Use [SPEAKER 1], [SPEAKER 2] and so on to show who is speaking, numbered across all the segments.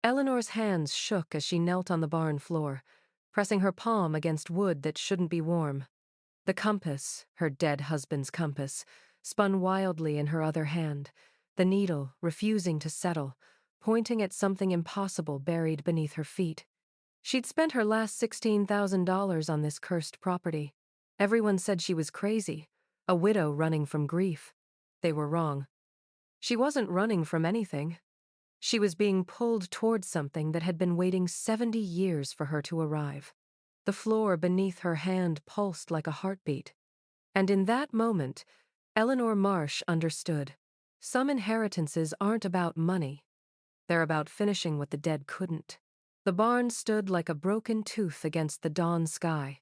[SPEAKER 1] Eleanor's hands shook as she knelt on the barn floor, pressing her palm against wood that shouldn't be warm. The compass, her dead husband's compass, spun wildly in her other hand, the needle refusing to settle, pointing at something impossible buried beneath her feet. She'd spent her last $16,000 on this cursed property. Everyone said she was crazy, a widow running from grief. They were wrong. She wasn't running from anything. She was being pulled towards something that had been waiting 70 years for her to arrive. The floor beneath her hand pulsed like a heartbeat. And in that moment, Eleanor Marsh understood. Some inheritances aren't about money. They're about finishing what the dead couldn't. The barn stood like a broken tooth against the dawn sky.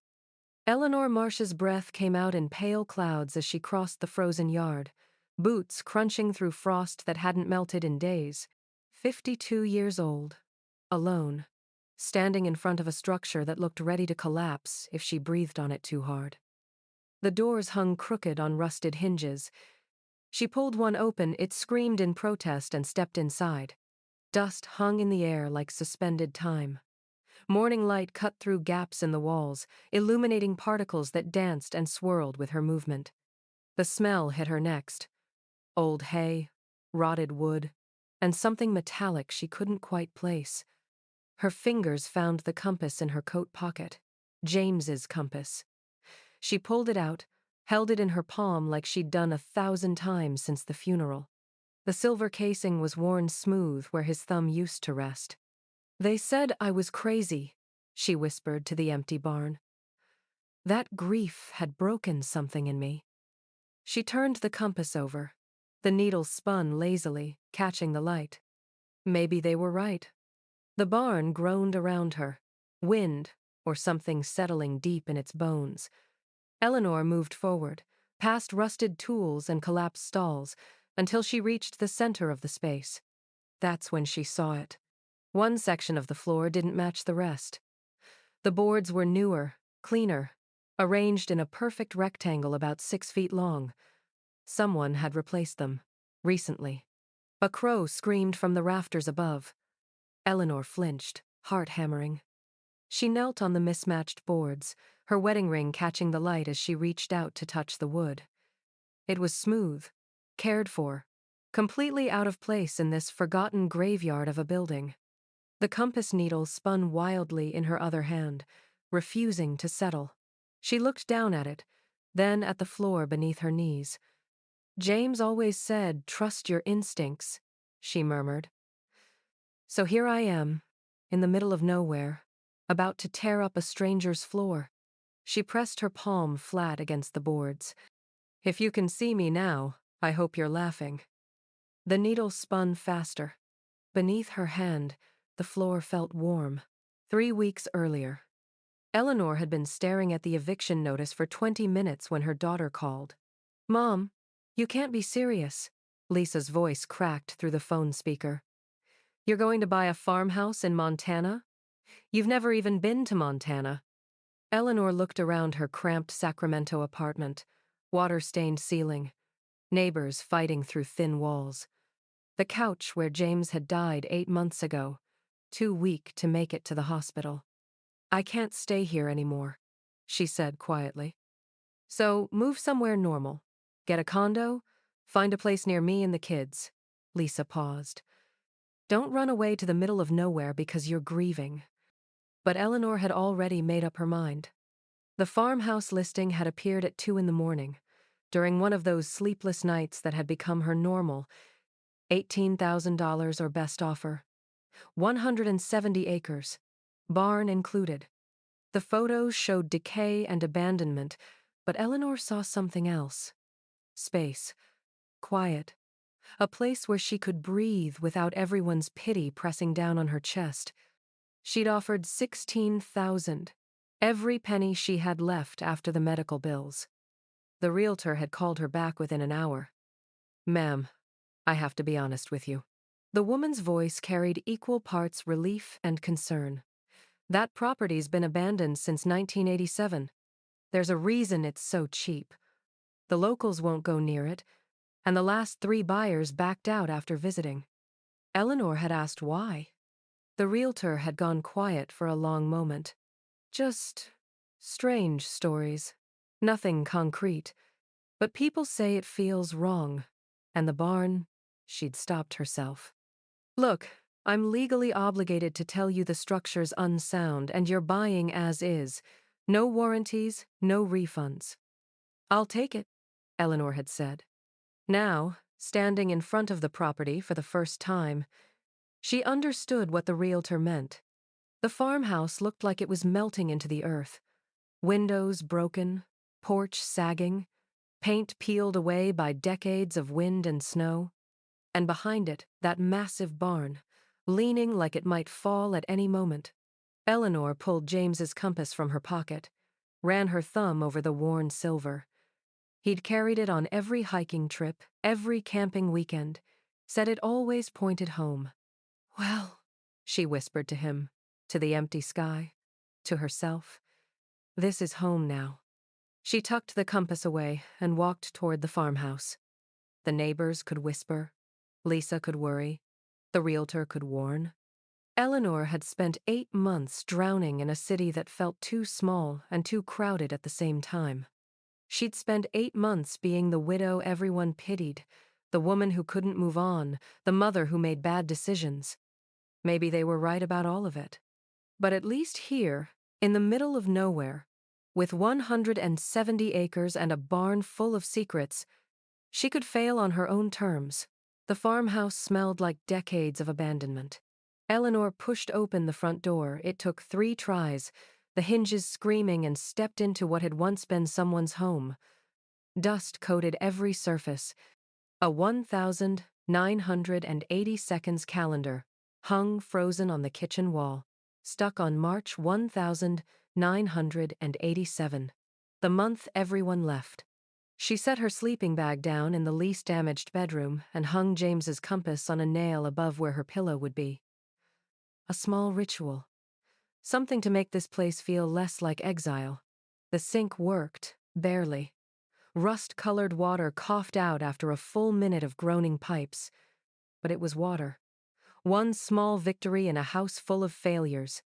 [SPEAKER 1] Eleanor Marsh's breath came out in pale clouds as she crossed the frozen yard, boots crunching through frost that hadn't melted in days. 52 years old, alone, standing in front of a structure that looked ready to collapse if she breathed on it too hard. The doors hung crooked on rusted hinges. She pulled one open, it screamed in protest and stepped inside. Dust hung in the air like suspended time. Morning light cut through gaps in the walls, illuminating particles that danced and swirled with her movement. The smell hit her next. Old hay, rotted wood, and something metallic she couldn't quite place. Her fingers found the compass in her coat pocket. James's compass. She pulled it out, held it in her palm like she'd done 1,000 times since the funeral. The silver casing was worn smooth where his thumb used to rest. "They said I was crazy," she whispered to the empty barn. That grief had broken something in me. She turned the compass over. The needle spun lazily, catching the light. Maybe they were right. The barn groaned around her. Wind, or something settling deep in its bones. Eleanor moved forward, past rusted tools and collapsed stalls, until she reached the center of the space. That's when she saw it. One section of the floor didn't match the rest. The boards were newer, cleaner, arranged in a perfect rectangle about 6 feet long. Someone had replaced them, recently. A crow screamed from the rafters above. Eleanor flinched, heart hammering. She knelt on the mismatched boards, her wedding ring catching the light as she reached out to touch the wood. It was smooth, cared for, completely out of place in this forgotten graveyard of a building. The compass needle spun wildly in her other hand, refusing to settle. She looked down at it, then at the floor beneath her knees. "James always said, 'Trust your instincts,'" she murmured. So here I am, in the middle of nowhere, about to tear up a stranger's floor. She pressed her palm flat against the boards. "If you can see me now, I hope you're laughing." The needle spun faster. Beneath her hand, the floor felt warm. 3 weeks earlier. Eleanor had been staring at the eviction notice for 20 minutes when her daughter called. "Mom, you can't be serious." Lisa's voice cracked through the phone speaker. "You're going to buy a farmhouse in Montana? You've never even been to Montana." Eleanor looked around her cramped Sacramento apartment, water-stained ceiling, neighbors fighting through thin walls. The couch where James had died 8 months ago, too weak to make it to the hospital. "I can't stay here anymore," she said quietly. "So move somewhere normal. Get a condo, find a place near me and the kids." Lisa paused. "Don't run away to the middle of nowhere because you're grieving." But Eleanor had already made up her mind. The farmhouse listing had appeared at 2 in the morning, during one of those sleepless nights that had become her normal. $18,000 or best offer. 170 acres. Barn included. The photos showed decay and abandonment, but Eleanor saw something else. Space. Quiet. A place where she could breathe without everyone's pity pressing down on her chest. She'd offered $16,000, every penny she had left after the medical bills. The realtor had called her back within an hour. "Ma'am, I have to be honest with you." The woman's voice carried equal parts relief and concern. "That property's been abandoned since 1987. There's a reason it's so cheap. The locals won't go near it, and the last 3 buyers backed out after visiting." Eleanor had asked why. The realtor had gone quiet for a long moment. Just strange stories. Nothing concrete. But people say it feels wrong. And the barn, she'd stopped herself. Look, I'm legally obligated to tell you the structure's unsound and you're buying as is. No warranties, no refunds. I'll take it, Eleanor had said. Now, standing in front of the property for the first time, she understood what the realtor meant. The farmhouse looked like it was melting into the earth. Windows broken, porch sagging, paint peeled away by decades of wind and snow. And behind it, that massive barn, leaning like it might fall at any moment. Eleanor pulled James's compass from her pocket, ran her thumb over the worn silver. He'd carried it on every hiking trip, every camping weekend, said it always pointed home. Well, she whispered to him, to the empty sky, to herself. This is home now. She tucked the compass away and walked toward the farmhouse. The neighbors could whisper. Lisa could worry. The realtor could warn. Eleanor had spent 8 months drowning in a city that felt too small and too crowded at the same time. She'd spent 8 months being the widow everyone pitied, the woman who couldn't move on, the mother who made bad decisions. Maybe they were right about all of it. But at least here, in the middle of nowhere, with 170 acres and a barn full of secrets, she could fail on her own terms. The farmhouse smelled like decades of abandonment. Eleanor pushed open the front door. It took 3 tries, the hinges screaming, and stepped into what had once been someone's home. Dust coated every surface. A 1,980 seconds calendar hung frozen on the kitchen wall, stuck on March 1987, the month everyone left. She set her sleeping bag down in the least damaged bedroom and hung James's compass on a nail above where her pillow would be. A small ritual. Something to make this place feel less like exile. The sink worked, barely. Rust-colored water coughed out after a full minute of groaning pipes. But it was water. One small victory in a house full of failures.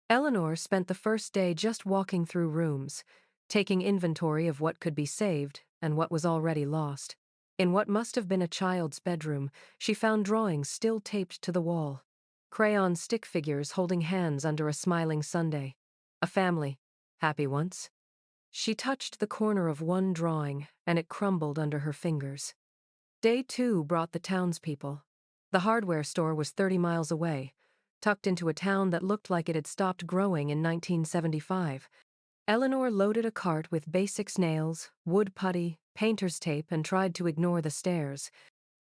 [SPEAKER 1] Eleanor spent the first day just walking through rooms, taking inventory of what could be saved and what was already lost. In what must have been a child's bedroom, she found drawings still taped to the wall. Crayon stick figures holding hands under a smiling Sunday. A family, happy once. She touched the corner of one drawing, and it crumbled under her fingers. Day 2 brought the townspeople. The hardware store was 30 miles away, tucked into a town that looked like it had stopped growing in 1975. Eleanor loaded a cart with basics nails, wood putty, painter's tape, and tried to ignore the stares.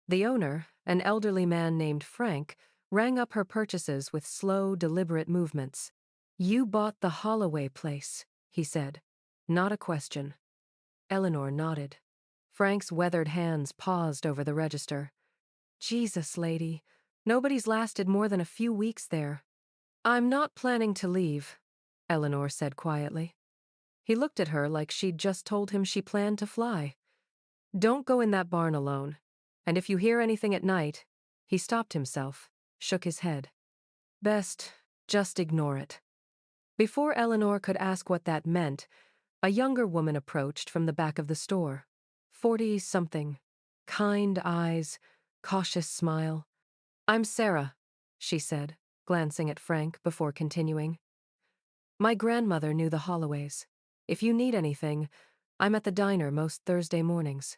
[SPEAKER 1] The owner, an elderly man named Frank, rang up her purchases with slow, deliberate movements. "You bought the Holloway place," he said. Not a question. Eleanor nodded. Frank's weathered hands paused over the register. "Jesus, lady, nobody's lasted more than a few weeks there." "I'm not planning to leave," Eleanor said quietly. He looked at her like she'd just told him she planned to fly. "Don't go in that barn alone. And if you hear anything at night," he stopped himself, shook his head. "Best, just ignore it." Before Eleanor could ask what that meant, a younger woman approached from the back of the store. 40-something. Kind eyes, cautious smile. "I'm Sarah," she said, glancing at Frank before continuing. "My grandmother knew the Holloways. If you need anything, I'm at the diner most Thursday mornings."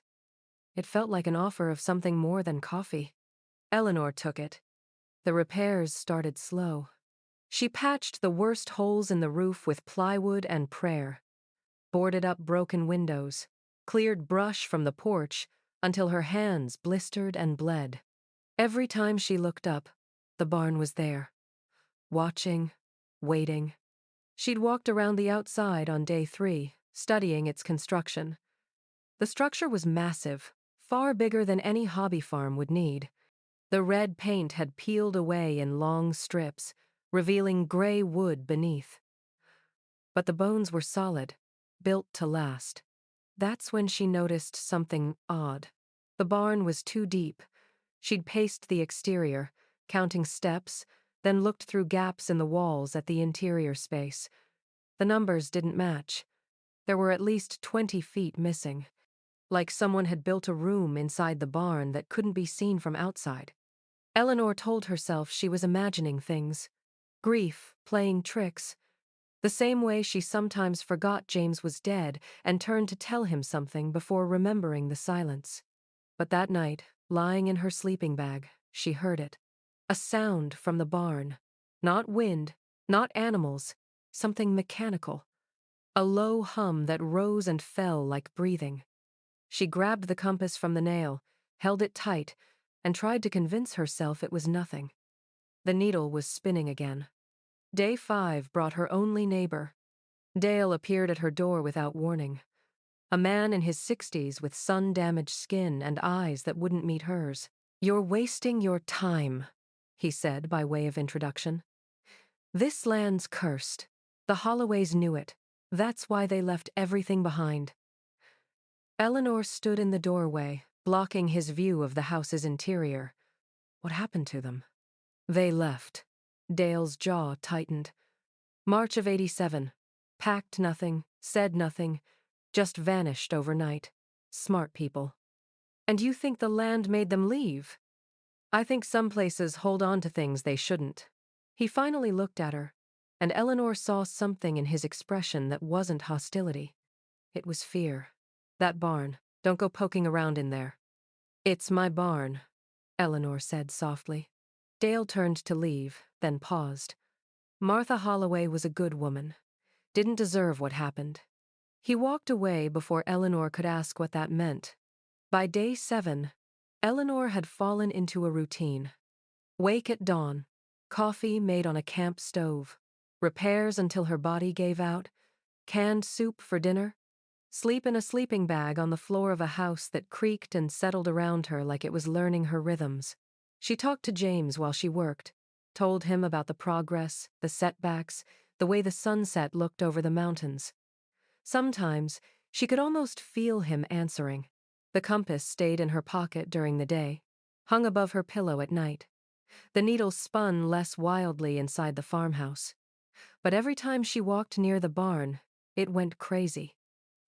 [SPEAKER 1] It felt like an offer of something more than coffee. Eleanor took it. The repairs started slow. She patched the worst holes in the roof with plywood and prayer, boarded up broken windows, cleared brush from the porch until her hands blistered and bled. Every time she looked up, the barn was there, watching, waiting. She'd walked around the outside on day 3, studying its construction. The structure was massive, far bigger than any hobby farm would need. The red paint had peeled away in long strips, revealing gray wood beneath. But the bones were solid, built to last. That's when she noticed something odd. The barn was too deep. She'd paced the exterior, counting steps, then looked through gaps in the walls at the interior space. The numbers didn't match. There were at least 20 feet missing, like someone had built a room inside the barn that couldn't be seen from outside. Eleanor told herself she was imagining things. Grief, playing tricks. The same way she sometimes forgot James was dead and turned to tell him something before remembering the silence. But that night, lying in her sleeping bag, she heard it. A sound from the barn. Not wind, not animals, something mechanical. A low hum that rose and fell like breathing. She grabbed the compass from the nail, held it tight, and tried to convince herself it was nothing. The needle was spinning again. Day 5 brought her only neighbor. Dale appeared at her door without warning. A man in his 60s with sun-damaged skin and eyes that wouldn't meet hers. "You're wasting your time," he said by way of introduction. "This land's cursed. The Holloways knew it. That's why they left everything behind." Eleanor stood in the doorway, blocking his view of the house's interior. What happened to them? They left. Dale's jaw tightened. March of 87. Packed nothing, said nothing, just vanished overnight. Smart people. "And you think the land made them leave?" "I think some places hold on to things they shouldn't." He finally looked at her, and Eleanor saw something in his expression that wasn't hostility. It was fear. "That barn, don't go poking around in there." "It's my barn," Eleanor said softly. Dale turned to leave, then paused. Martha Holloway was a good woman. Didn't deserve what happened. He walked away before Eleanor could ask what that meant. By day 7, Eleanor had fallen into a routine. Wake at dawn, coffee made on a camp stove, repairs until her body gave out, canned soup for dinner, sleep in a sleeping bag on the floor of a house that creaked and settled around her like it was learning her rhythms. She talked to James while she worked, told him about the progress, the setbacks, the way the sunset looked over the mountains. Sometimes, she could almost feel him answering. The compass stayed in her pocket during the day, hung above her pillow at night. The needle spun less wildly inside the farmhouse. But every time she walked near the barn, it went crazy.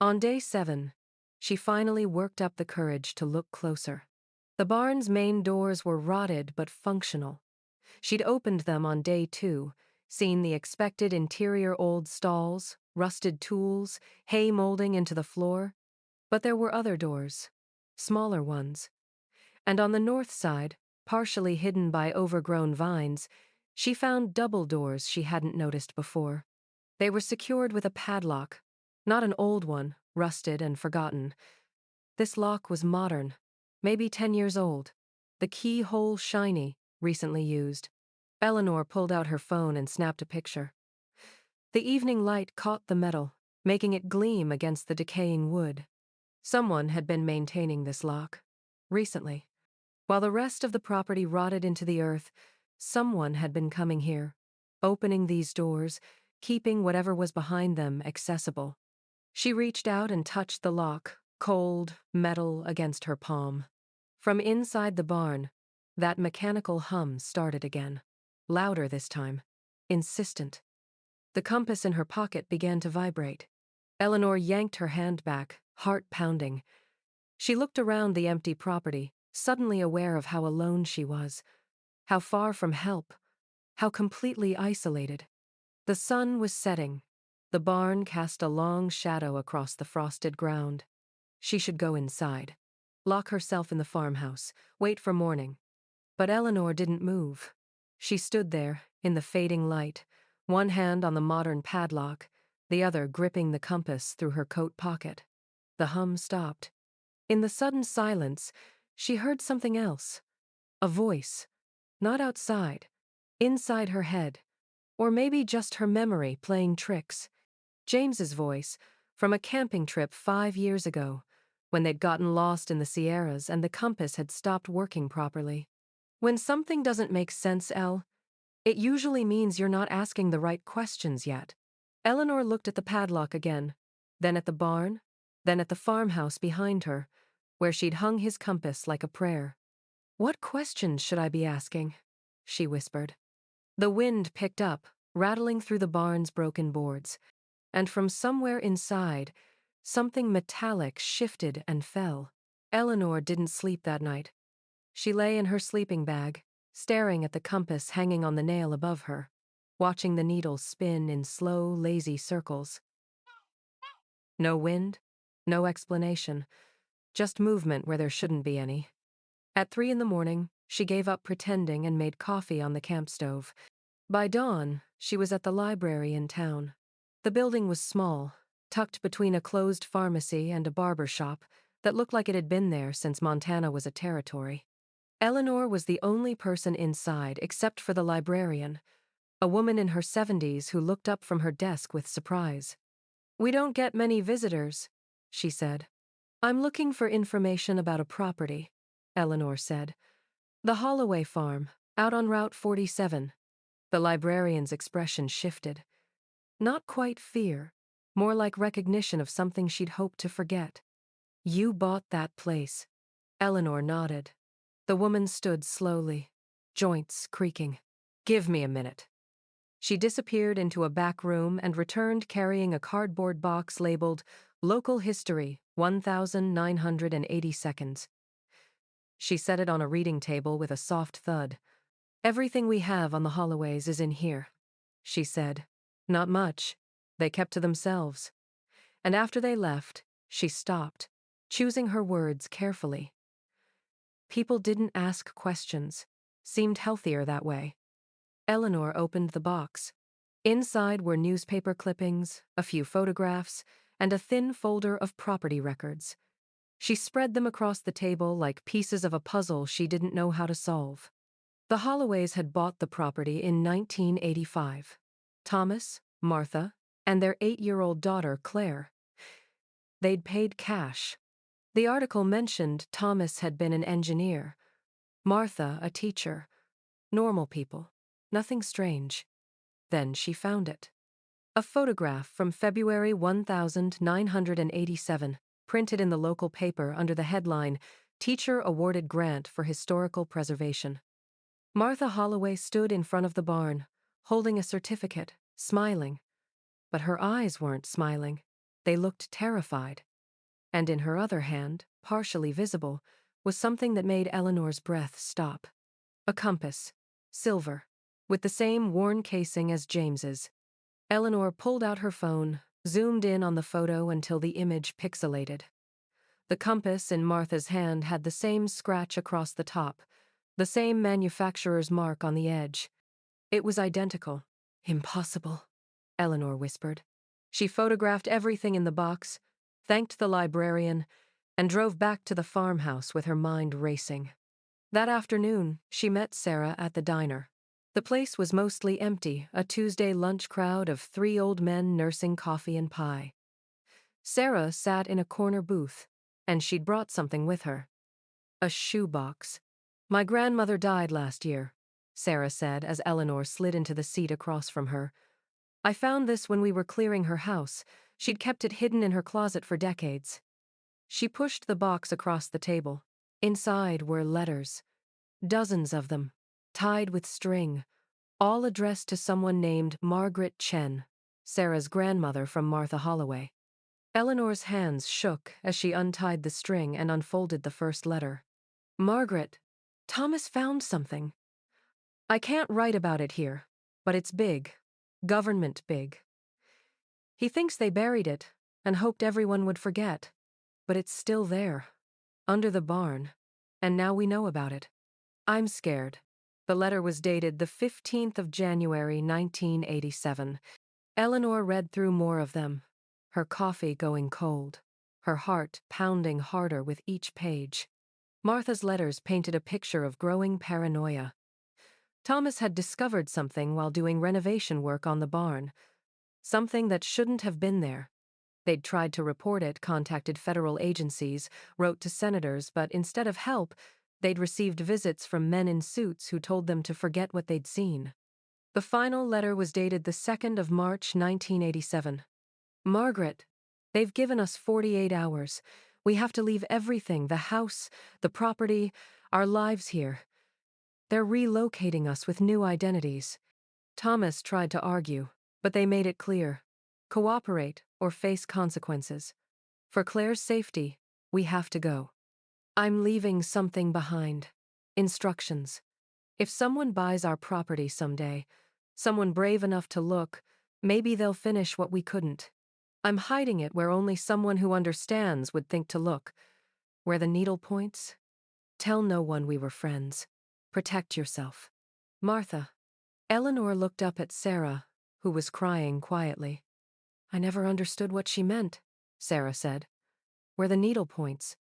[SPEAKER 1] On day 7, she finally worked up the courage to look closer. The barn's main doors were rotted but functional. She'd opened them on day 2, seen the expected interior old stalls, rusted tools, hay molding into the floor. But there were other doors, smaller ones. And on the north side, partially hidden by overgrown vines, she found double doors she hadn't noticed before. They were secured with a padlock, not an old one, rusted and forgotten. This lock was modern, maybe 10 years old, the keyhole shiny, recently used. Eleanor pulled out her phone and snapped a picture. The evening light caught the metal, making it gleam against the decaying wood. Someone had been maintaining this lock. Recently. While the rest of the property rotted into the earth, someone had been coming here, opening these doors, keeping whatever was behind them accessible. She reached out and touched the lock, cold, metal against her palm. From inside the barn, that mechanical hum started again. Louder this time. Insistent. The compass in her pocket began to vibrate. Eleanor yanked her hand back, heart pounding. She looked around the empty property, suddenly aware of how alone she was, how far from help, how completely isolated. The sun was setting. The barn cast a long shadow across the frosted ground. She should go inside, lock herself in the farmhouse, wait for morning. But Eleanor didn't move. She stood there, in the fading light, one hand on the modern padlock, the other gripping the compass through her coat pocket. The hum stopped. In the sudden silence, she heard something else. A voice. Not outside. Inside her head. Or maybe just her memory playing tricks. James's voice, from a camping trip 5 years ago, when they'd gotten lost in the Sierras and the compass had stopped working properly. When something doesn't make sense, Elle, it usually means you're not asking the right questions yet. Eleanor looked at the padlock again, then at the barn, then at the farmhouse behind her, where she'd hung his compass like a prayer. "What questions should I be asking?" she whispered. The wind picked up, rattling through the barn's broken boards, and from somewhere inside, something metallic shifted and fell. Eleanor didn't sleep that night. She lay in her sleeping bag, staring at the compass hanging on the nail above her, watching the needle spin in slow, lazy circles. No wind, no explanation, just movement where there shouldn't be any. At 3 in the morning, she gave up pretending and made coffee on the camp stove. By dawn, she was at the library in town. The building was small, tucked between a closed pharmacy and a barber shop that looked like it had been there since Montana was a territory. Eleanor was the only person inside except for the librarian, a woman in her 70s who looked up from her desk with surprise. "We don't get many visitors," she said. "I'm looking for information about a property," Eleanor said. "The Holloway farm, out on Route 47. The librarian's expression shifted. Not quite fear, more like recognition of something she'd hoped to forget. "You bought that place." Eleanor nodded. The woman stood slowly, joints creaking. "Give me a minute." She disappeared into a back room and returned carrying a cardboard box labeled Local History, 1980 seconds. She set it on a reading table with a soft thud. "Everything we have on the Holloways is in here," she said. "Not much. They kept to themselves." And after they left, she stopped, choosing her words carefully. People didn't ask questions, seemed healthier that way. Eleanor opened the box. Inside were newspaper clippings, a few photographs, and a thin folder of property records. She spread them across the table like pieces of a puzzle she didn't know how to solve. The Holloways had bought the property in 1985. Thomas, Martha, and their 8-year-old daughter, Claire. They'd paid cash. The article mentioned Thomas had been an engineer, Martha a teacher. Normal people. Nothing strange. Then she found it. A photograph from February 1987, printed in the local paper under the headline, Teacher Awarded Grant for Historical Preservation. Martha Holloway stood in front of the barn, holding a certificate, smiling. But her eyes weren't smiling. They looked terrified. And in her other hand, partially visible, was something that made Eleanor's breath stop. A compass, silver, with the same worn casing as James's. Eleanor pulled out her phone, zoomed in on the photo until the image pixelated. The compass in Martha's hand had the same scratch across the top, the same manufacturer's mark on the edge. It was identical. "Impossible," Eleanor whispered. She photographed everything in the box, thanked the librarian, and drove back to the farmhouse with her mind racing. That afternoon, she met Sarah at the diner. The place was mostly empty, a Tuesday lunch crowd of 3 old men nursing coffee and pie. Sarah sat in a corner booth, and she'd brought something with her. A shoebox. "My grandmother died last year," Sarah said as Eleanor slid into the seat across from her. "I found this when we were clearing her house. She'd kept it hidden in her closet for decades." She pushed the box across the table. Inside were letters. Dozens of them, tied with string, all addressed to someone named Margaret Chen, Sarah's grandmother from Martha Holloway. Eleanor's hands shook as she untied the string and unfolded the first letter. "Margaret, Thomas found something. I can't write about it here, but it's big, government big. He thinks they buried it and hoped everyone would forget, but it's still there, under the barn, and now we know about it. I'm scared." The letter was dated the 15th of January, 1987. Eleanor read through more of them, her coffee going cold, her heart pounding harder with each page. Martha's letters painted a picture of growing paranoia. Thomas had discovered something while doing renovation work on the barn, something that shouldn't have been there. They'd tried to report it, contacted federal agencies, wrote to senators, but instead of help, they'd received visits from men in suits who told them to forget what they'd seen. The final letter was dated the 2nd of March, 1987. "Margaret, they've given us 48 hours. We have to leave everything, the house, the property, our lives here. They're relocating us with new identities. Thomas tried to argue, but they made it clear. Cooperate or face consequences. For Claire's safety, we have to go. I'm leaving something behind. Instructions. If someone buys our property someday, someone brave enough to look, maybe they'll finish what we couldn't. I'm hiding it where only someone who understands would think to look. Where the needle points? Tell no one we were friends. Protect yourself. Martha. Eleanor looked up at Sarah, who was crying quietly. I never understood what she meant, Sarah said. Where the needle points.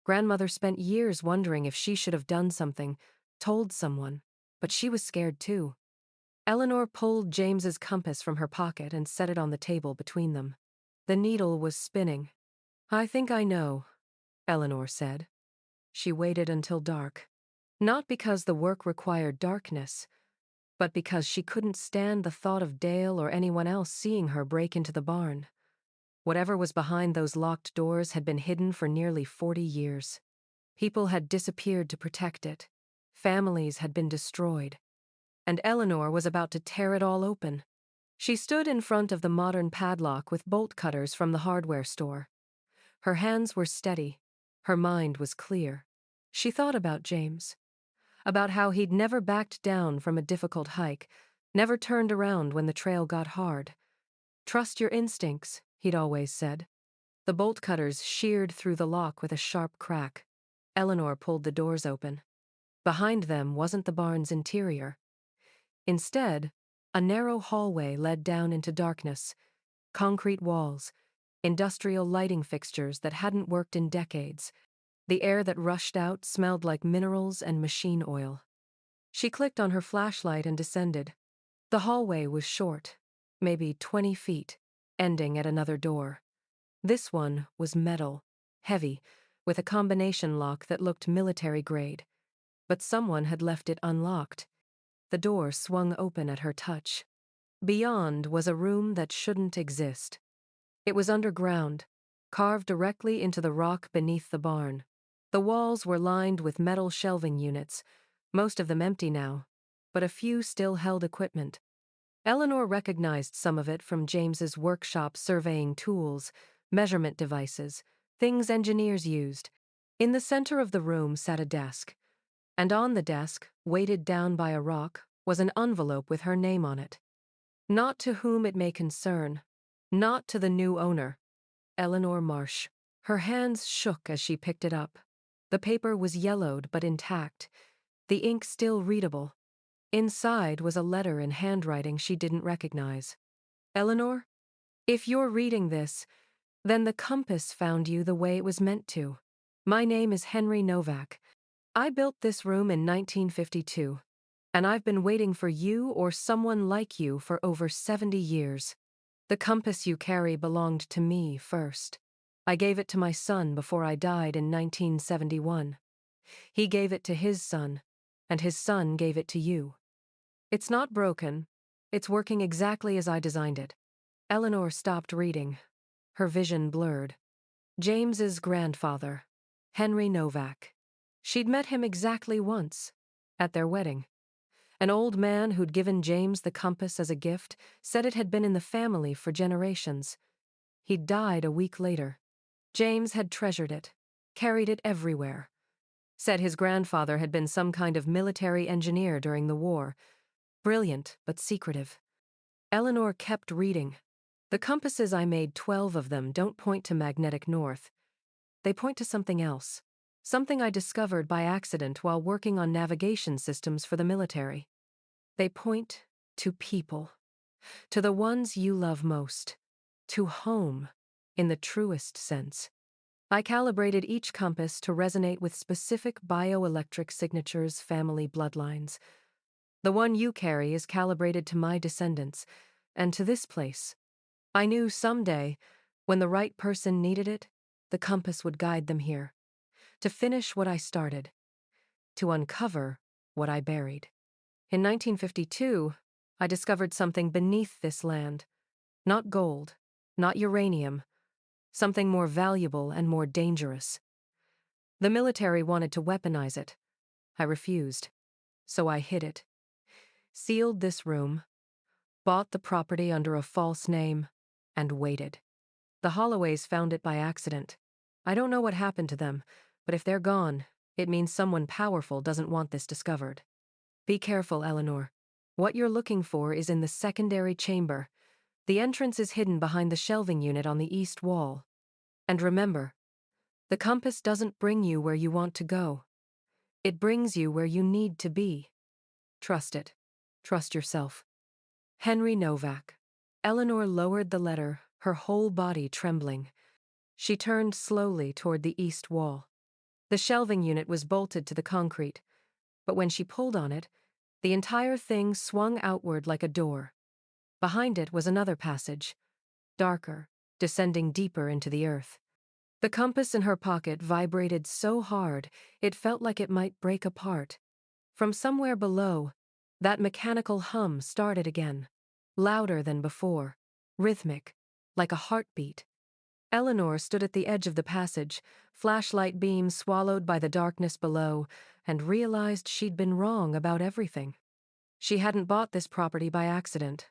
[SPEAKER 1] Grandmother spent years wondering if she should have done something, told someone, but she was scared too. Eleanor pulled James's compass from her pocket and set it on the table between them. The needle was spinning. I think I know, Eleanor said. She waited until dark. Not because the work required darkness, but because she couldn't stand the thought of Dale or anyone else seeing her break into the barn. Whatever was behind those locked doors had been hidden for nearly 40 years. People had disappeared to protect it. Families had been destroyed. And Eleanor was about to tear it all open. She stood in front of the modern padlock with bolt cutters from the hardware store. Her hands were steady. Her mind was clear. She thought about James. About how he'd never backed down from a difficult hike, never turned around when the trail got hard. Trust your instincts, he'd always said. The bolt cutters sheared through the lock with a sharp crack. Eleanor pulled the doors open. Behind them wasn't the barn's interior. Instead, a narrow hallway led down into darkness. Concrete walls, industrial lighting fixtures that hadn't worked in decades. The air that rushed out smelled like minerals and machine oil. She clicked on her flashlight and descended. The hallway was short, maybe 20 feet, ending at another door. This one was metal, heavy, with a combination lock that looked military-grade. But someone had left it unlocked. The door swung open at her touch. Beyond was a room that shouldn't exist. It was underground, carved directly into the rock beneath the barn. The walls were lined with metal shelving units, most of them empty now, but a few still held equipment. Eleanor recognized some of it from James's workshop surveying tools, measurement devices, things engineers used. In the center of the room sat a desk, and on the desk, weighted down by a rock, was an envelope with her name on it. Not to whom it may concern, not to the new owner, Eleanor Marsh. Her hands shook as she picked it up. The paper was yellowed but intact, the ink still readable. Inside was a letter in handwriting she didn't recognize. Eleanor, if you're reading this, then the compass found you the way it was meant to. My name is Henry Novak. I built this room in 1952, and I've been waiting for you or someone like you for over 70 years. The compass you carry belonged to me first. I gave it to my son before I died in 1971. He gave it to his son, and his son gave it to you. It's not broken. It's working exactly as I designed it. Eleanor stopped reading. Her vision blurred. James's grandfather, Henry Novak. She'd met him exactly once, at their wedding. An old man who'd given James the compass as a gift said it had been in the family for generations. He'd died a week later. James had treasured it, carried it everywhere. Said his grandfather had been some kind of military engineer during the war. Brilliant, but secretive. Eleanor kept reading. The compasses I made, 12 of them, don't point to magnetic north. They point to something else. Something I discovered by accident while working on navigation systems for the military. They point to people. To the ones you love most. To home, in the truest sense. I calibrated each compass to resonate with specific bioelectric signatures, family bloodlines. The one you carry is calibrated to my descendants, and to this place. I knew someday, when the right person needed it, the compass would guide them here. To finish what I started. To uncover what I buried. In 1952, I discovered something beneath this land. Not gold, not uranium. Something more valuable and more dangerous. The military wanted to weaponize it. I refused. So I hid it. Sealed this room, bought the property under a false name, and waited. The Holloways found it by accident. I don't know what happened to them, but if they're gone, it means someone powerful doesn't want this discovered. Be careful, Eleanor. What you're looking for is in the secondary chamber. The entrance is hidden behind the shelving unit on the east wall. And remember, the compass doesn't bring you where you want to go. It brings you where you need to be. Trust it. Trust yourself. Henry Novak. Eleanor lowered the letter, her whole body trembling. She turned slowly toward the east wall. The shelving unit was bolted to the concrete, but when she pulled on it, the entire thing swung outward like a door. Behind it was another passage, darker, descending deeper into the earth. The compass in her pocket vibrated so hard it felt like it might break apart. From somewhere below, that mechanical hum started again, louder than before, rhythmic, like a heartbeat. Eleanor stood at the edge of the passage, flashlight beam swallowed by the darkness below, and realized she'd been wrong about everything. She hadn't bought this property by accident.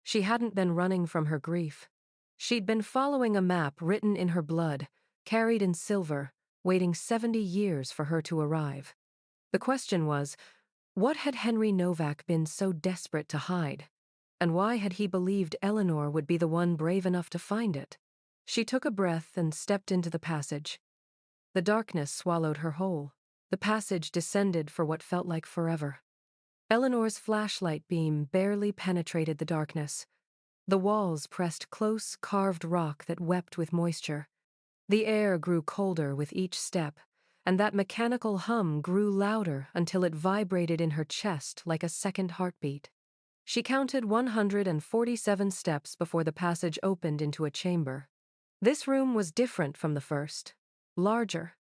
[SPEAKER 1] She hadn't been running from her grief. She'd been following a map written in her blood, carried in silver, waiting 70 years for her to arrive. The question was, what had Henry Novak been so desperate to hide? And why had he believed Eleanor would be the one brave enough to find it? She took a breath and stepped into the passage. The darkness swallowed her whole. The passage descended for what felt like forever. Eleanor's flashlight beam barely penetrated the darkness. The walls pressed close, carved rock that wept with moisture. The air grew colder with each step, and that mechanical hum grew louder until it vibrated in her chest like a second heartbeat. She counted 147 steps before the passage opened into a chamber. This room was different from the first, larger.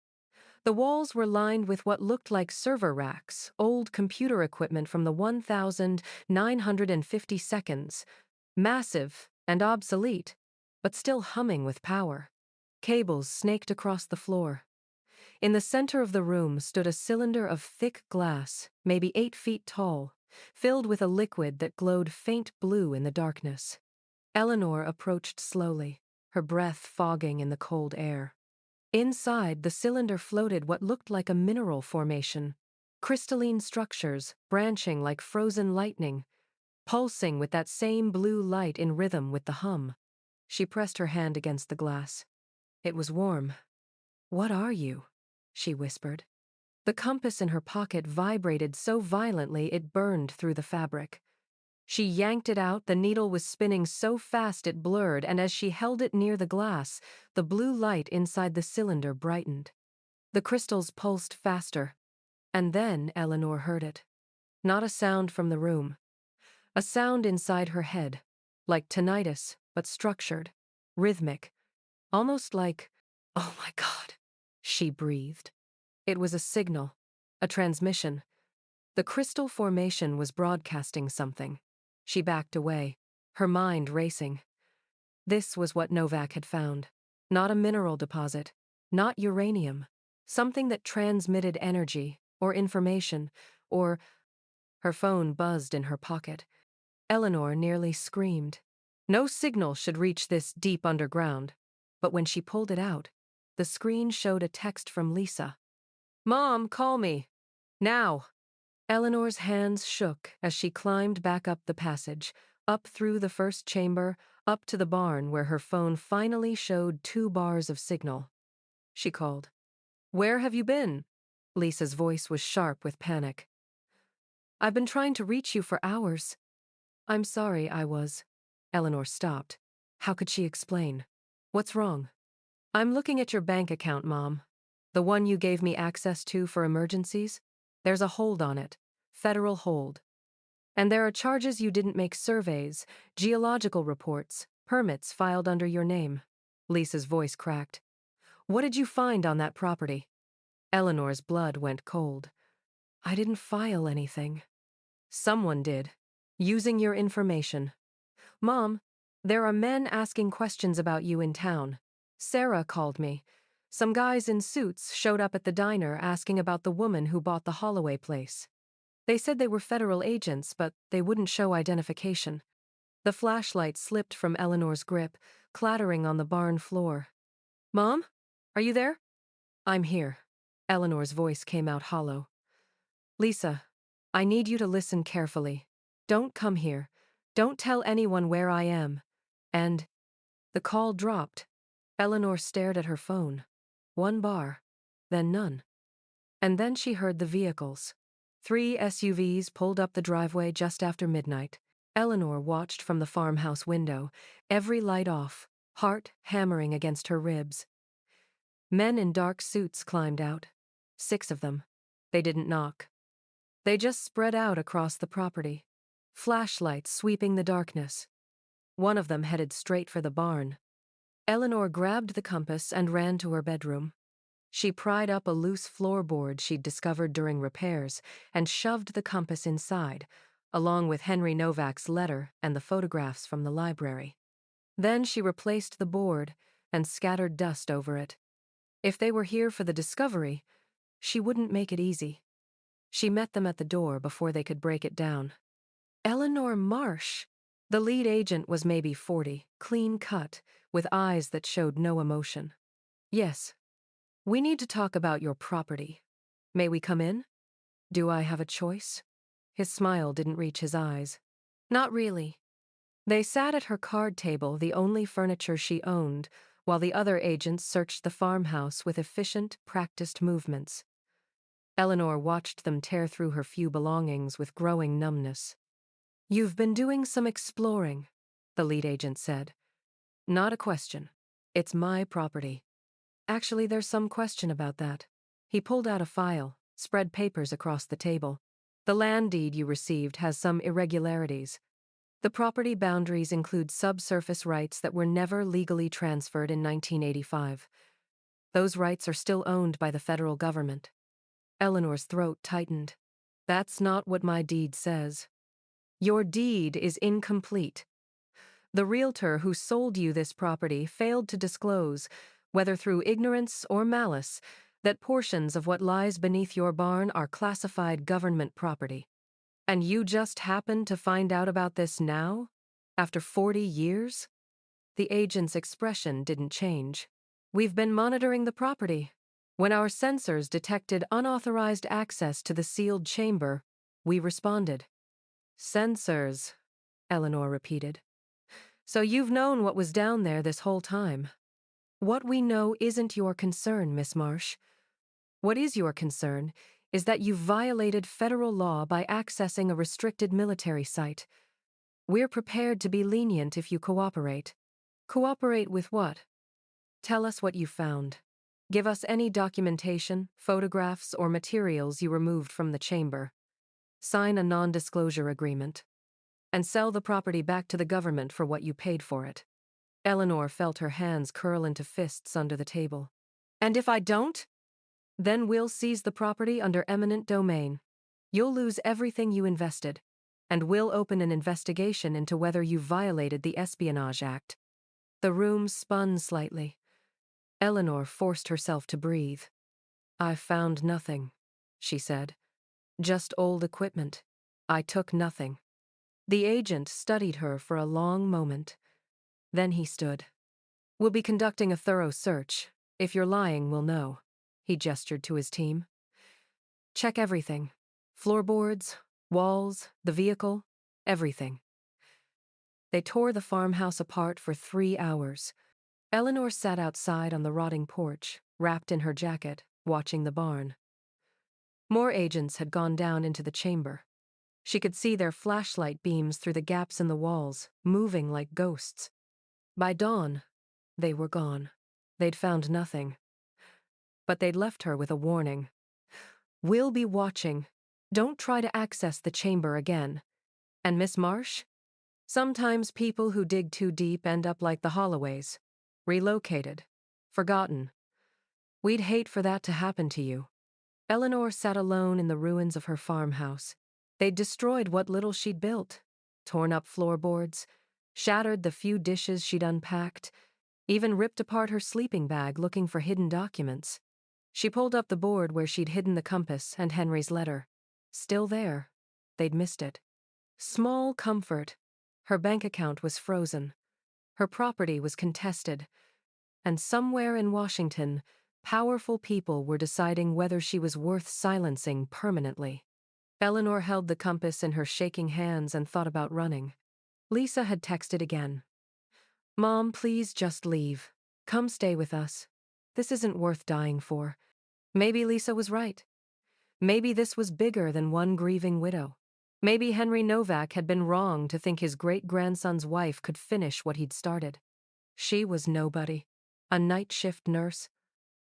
[SPEAKER 1] The walls were lined with what looked like server racks, old computer equipment from the 1950s, massive and obsolete, but still humming with power. Cables snaked across the floor. In the center of the room stood a cylinder of thick glass, maybe 8 feet tall, filled with a liquid that glowed faint blue in the darkness. Eleanor approached slowly, her breath fogging in the cold air. Inside, the cylinder floated what looked like a mineral formation, crystalline structures branching like frozen lightning, pulsing with that same blue light in rhythm with the hum. She pressed her hand against the glass. It was warm. "What are you?" she whispered. The compass in her pocket vibrated so violently it burned through the fabric. She yanked it out, the needle was spinning so fast it blurred, and as she held it near the glass, the blue light inside the cylinder brightened. The crystals pulsed faster, and then Eleanor heard it. Not a sound from the room. A sound inside her head, like tinnitus, but structured, rhythmic, almost like, "Oh my God," she breathed. It was a signal, a transmission. The crystal formation was broadcasting something. She backed away, her mind racing. This was what Novak had found. Not a mineral deposit, not uranium. Something that transmitted energy, or information, or... Her phone buzzed in her pocket. Eleanor nearly screamed. No signal should reach this deep underground. But when she pulled it out, the screen showed a text from Lisa. "Mom, call me. Now." Eleanor's hands shook as she climbed back up the passage, up through the first chamber, up to the barn where her phone finally showed 2 bars of signal. She called. "Where have you been?" Lisa's voice was sharp with panic. "I've been trying to reach you for hours." "I'm sorry, I was." Eleanor stopped. How could she explain? "What's wrong?" "I'm looking at your bank account, Mom. The one you gave me access to for emergencies. There's a hold on it. Federal hold. And there are charges you didn't make surveys, geological reports, permits filed under your name." Lisa's voice cracked. "What did you find on that property?" Eleanor's blood went cold. "I didn't file anything." "Someone did. Using your information." "Mom, there are men asking questions about you in town. Sarah called me. Some guys in suits showed up at the diner asking about the woman who bought the Holloway place. They said they were federal agents, but they wouldn't show identification. The flashlight slipped from Eleanor's grip, clattering on the barn floor. "Mom? Are you there?" "I'm here." Eleanor's voice came out hollow. "Lisa, I need you to listen carefully. Don't come here. Don't tell anyone where I am." And the call dropped. Eleanor stared at her phone. 1 bar, then none. And then she heard the vehicles. 3 SUVs pulled up the driveway just after midnight. Eleanor watched from the farmhouse window, every light off, heart hammering against her ribs. Men in dark suits climbed out. 6 of them. They didn't knock. They just spread out across the property, flashlights sweeping the darkness. One of them headed straight for the barn. Eleanor grabbed the compass and ran to her bedroom. She pried up a loose floorboard she'd discovered during repairs and shoved the compass inside, along with Henry Novak's letter and the photographs from the library. Then she replaced the board and scattered dust over it. If they were here for the discovery, she wouldn't make it easy. She met them at the door before they could break it down. Eleanor Marsh. The lead agent was maybe 40, clean cut, with eyes that showed no emotion. "Yes. We need to talk about your property. May we come in? Do I have a choice?" His smile didn't reach his eyes. "Not really." They sat at her card table, the only furniture she owned, while the other agents searched the farmhouse with efficient, practiced movements. Eleanor watched them tear through her few belongings with growing numbness. "You've been doing some exploring," the lead agent said. "Not a question. It's my property." "Actually, there's some question about that." He pulled out a file, spread papers across the table. "The land deed you received has some irregularities. The property boundaries include subsurface rights that were never legally transferred in 1985. Those rights are still owned by the federal government." Eleanor's throat tightened. "That's not what my deed says." "Your deed is incomplete. The realtor who sold you this property failed to disclose, whether through ignorance or malice, that portions of what lies beneath your barn are classified government property. And you just happened to find out about this now? After 40 years? The agent's expression didn't change. "We've been monitoring the property. When our sensors detected unauthorized access to the sealed chamber, we responded." "Sensors," Eleanor repeated. "So you've known what was down there this whole time." "What we know isn't your concern, Miss Marsh. What is your concern is that you've violated federal law by accessing a restricted military site. We're prepared to be lenient if you cooperate." "Cooperate with what?" "Tell us what you found. Give us any documentation, photographs, or materials you removed from the chamber. Sign a non-disclosure agreement. And sell the property back to the government for what you paid for it." Eleanor felt her hands curl into fists under the table. "And if I don't? Then we'll seize the property under eminent domain. You'll lose everything you invested. And we'll open an investigation into whether you violated the Espionage Act." The room spun slightly. Eleanor forced herself to breathe. "I found nothing," she said. "Just old equipment. I took nothing." The agent studied her for a long moment. Then he stood. "We'll be conducting a thorough search. If you're lying, we'll know." He gestured to his team. "Check everything. Floorboards, walls, the vehicle, everything." They tore the farmhouse apart for 3 hours. Eleanor sat outside on the rotting porch, wrapped in her jacket, watching the barn. More agents had gone down into the chamber. She could see their flashlight beams through the gaps in the walls, moving like ghosts. By dawn, they were gone. They'd found nothing. But they'd left her with a warning. "We'll be watching. Don't try to access the chamber again. And Miss Marsh? Sometimes people who dig too deep end up like the Holloways. Relocated. Forgotten. We'd hate for that to happen to you." Eleanor sat alone in the ruins of her farmhouse. They'd destroyed what little she'd built. Torn up floorboards, shattered the few dishes she'd unpacked, even ripped apart her sleeping bag looking for hidden documents. She pulled up the board where she'd hidden the compass and Henry's letter. Still there. They'd missed it. Small comfort. Her bank account was frozen. Her property was contested. And somewhere in Washington, powerful people were deciding whether she was worth silencing permanently. Eleanor held the compass in her shaking hands and thought about running. Lisa had texted again. "Mom, please just leave. Come stay with us. This isn't worth dying for." Maybe Lisa was right. Maybe this was bigger than one grieving widow. Maybe Henry Novak had been wrong to think his great-grandson's wife could finish what he'd started. She was nobody. A night shift nurse.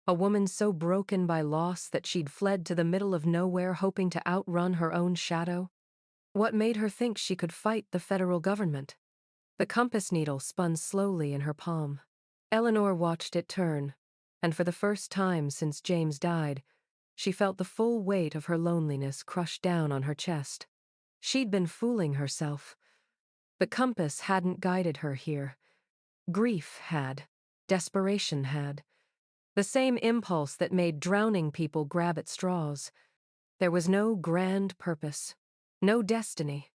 [SPEAKER 1] A woman so broken by loss that she'd fled to the middle of nowhere hoping to outrun her own shadow. What made her think she could fight the federal government? The compass needle spun slowly in her palm. Eleanor watched it turn, and for the first time since James died, she felt the full weight of her loneliness crush down on her chest. She'd been fooling herself. The compass hadn't guided her here. Grief had. Desperation had. The same impulse that made drowning people grab at straws. There was no grand purpose. No destiny.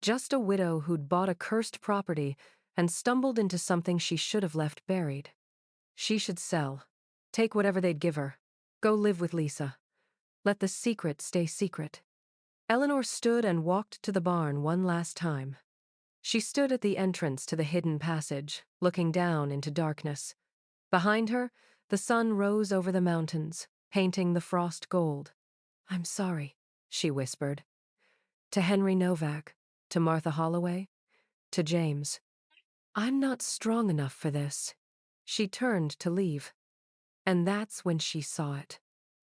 [SPEAKER 1] Just a widow who'd bought a cursed property and stumbled into something she should have left buried. She should sell. Take whatever they'd give her. Go live with Lisa. Let the secret stay secret. Eleanor stood and walked to the barn one last time. She stood at the entrance to the hidden passage, looking down into darkness. Behind her, the sun rose over the mountains, painting the frost gold. "I'm sorry," she whispered. To Henry Novak, to Martha Holloway, to James. "I'm not strong enough for this." She turned to leave. And that's when she saw it.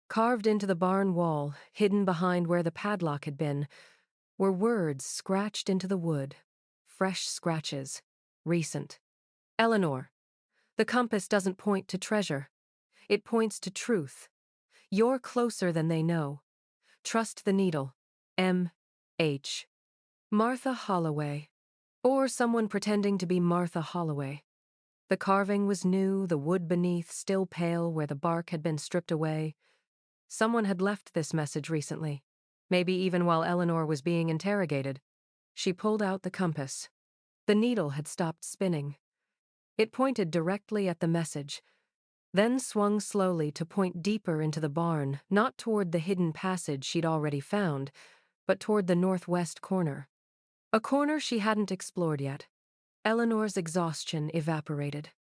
[SPEAKER 1] Carved into the barn wall, hidden behind where the padlock had been, were words scratched into the wood. Fresh scratches. Recent. "Eleanor, the compass doesn't point to treasure. It points to truth. You're closer than they know. Trust the needle. M.H. Martha Holloway. Or someone pretending to be Martha Holloway. The carving was new, the wood beneath still pale where the bark had been stripped away. Someone had left this message recently, maybe even while Eleanor was being interrogated. She pulled out the compass. The needle had stopped spinning. It pointed directly at the message, then swung slowly to point deeper into the barn, not toward the hidden passage she'd already found, but toward the northwest corner. A corner she hadn't explored yet. Eleanor's exhaustion evaporated.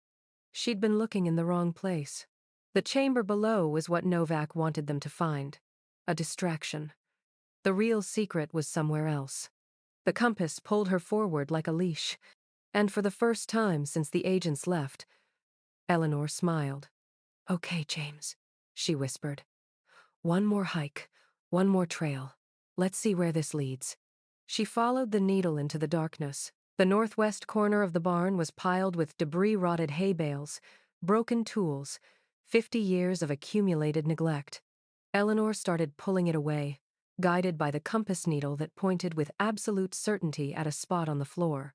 [SPEAKER 1] She'd been looking in the wrong place. The chamber below was what Novak wanted them to find. A distraction. The real secret was somewhere else. The compass pulled her forward like a leash, and for the first time since the agents left, Eleanor smiled. "Okay, James," she whispered. "One more hike, one more trail. Let's see where this leads." She followed the needle into the darkness. The northwest corner of the barn was piled with debris-rotted hay bales, broken tools, 50 years of accumulated neglect. Eleanor started pulling it away, guided by the compass needle that pointed with absolute certainty at a spot on the floor.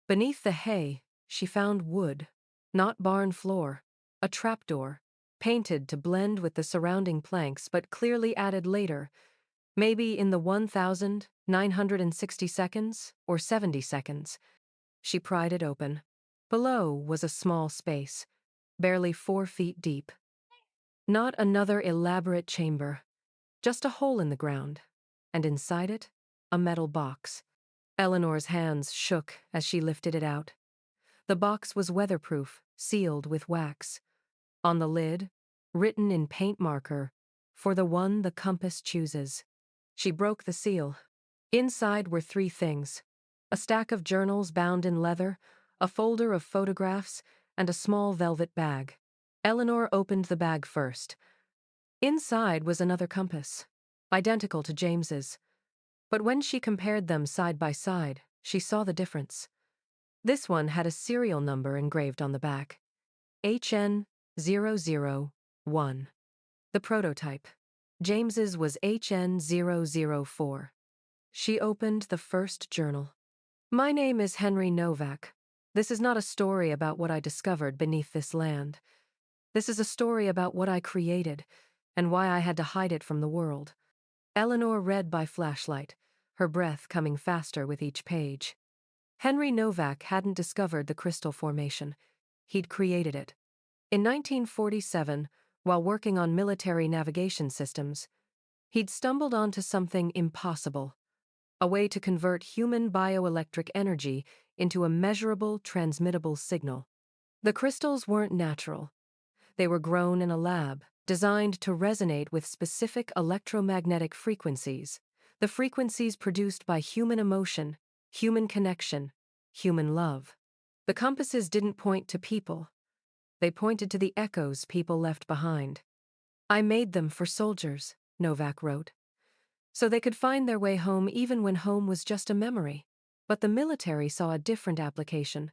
[SPEAKER 1] Beneath the hay, she found wood, not barn floor, a trapdoor, painted to blend with the surrounding planks but clearly added later, maybe in the 1,960 seconds or 70 seconds. She pried it open. Below was a small space, barely 4 feet deep. Not another elaborate chamber, just a hole in the ground, and inside it, a metal box. Eleanor's hands shook as she lifted it out. The box was weatherproof, sealed with wax. On the lid, written in paint marker, "For the one the compass chooses." She broke the seal. Inside were 3 things: a stack of journals bound in leather, a folder of photographs, and a small velvet bag. Eleanor opened the bag first. Inside was another compass, identical to James's. But when she compared them side by side, she saw the difference. This one had a serial number engraved on the back. HN001. The prototype. James's was HN004. She opened the first journal. "My name is Henry Novak. This is not a story about what I discovered beneath this land. This is a story about what I created and why I had to hide it from the world." Eleanor read by flashlight, her breath coming faster with each page. Henry Novak hadn't discovered the crystal formation. He'd created it. In 1947, while working on military navigation systems, he'd stumbled onto something impossible: a way to convert human bioelectric energy into a measurable, transmittable signal. The crystals weren't natural. They were grown in a lab, designed to resonate with specific electromagnetic frequencies, the frequencies produced by human emotion, human connection, human love. The compasses didn't point to people. They pointed to the echoes people left behind. "I made them for soldiers," Novak wrote, "so they could find their way home even when home was just a memory." But the military saw a different application.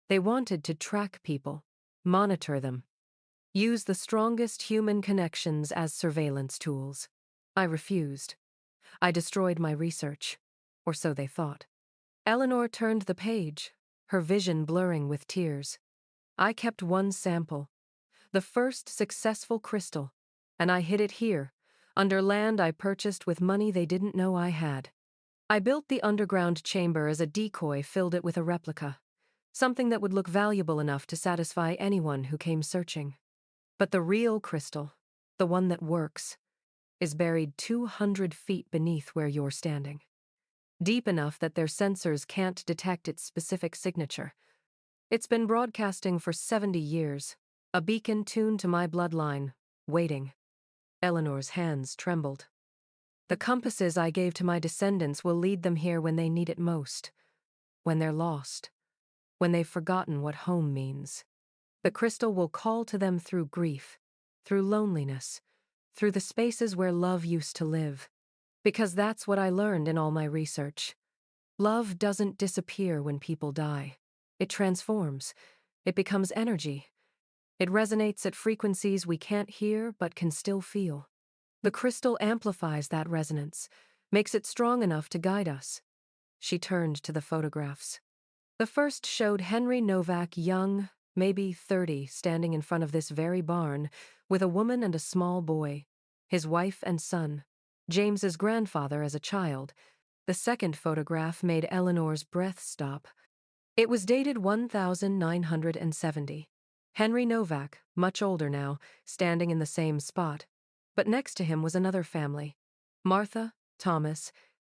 [SPEAKER 1] They wanted to track people, monitor them, use the strongest human connections as surveillance tools. I refused. I destroyed my research, or so they thought. Eleanor turned the page, her vision blurring with tears. "I kept one sample, the first successful crystal, and I hid it here, under land I purchased with money they didn't know I had. I built the underground chamber as a decoy, filled it with a replica, something that would look valuable enough to satisfy anyone who came searching. But the real crystal, the one that works, is buried 200 feet beneath where you're standing. Deep enough that their sensors can't detect its specific signature. It's been broadcasting for 70 years, a beacon tuned to my bloodline, waiting." Eleanor's hands trembled. "The compasses I gave to my descendants will lead them here when they need it most, when they're lost, when they've forgotten what home means. The crystal will call to them through grief, through loneliness, through the spaces where love used to live. Because that's what I learned in all my research. Love doesn't disappear when people die. It transforms. It becomes energy. It resonates at frequencies we can't hear but can still feel. The crystal amplifies that resonance, makes it strong enough to guide us." She turned to the photographs. The first showed Henry Novak, young, maybe 30, standing in front of this very barn, with a woman and a small boy, his wife and son, James's grandfather as a child. The second photograph made Eleanor's breath stop. It was dated 1970. Henry Novak, much older now, standing in the same spot. But next to him was another family: Martha, Thomas,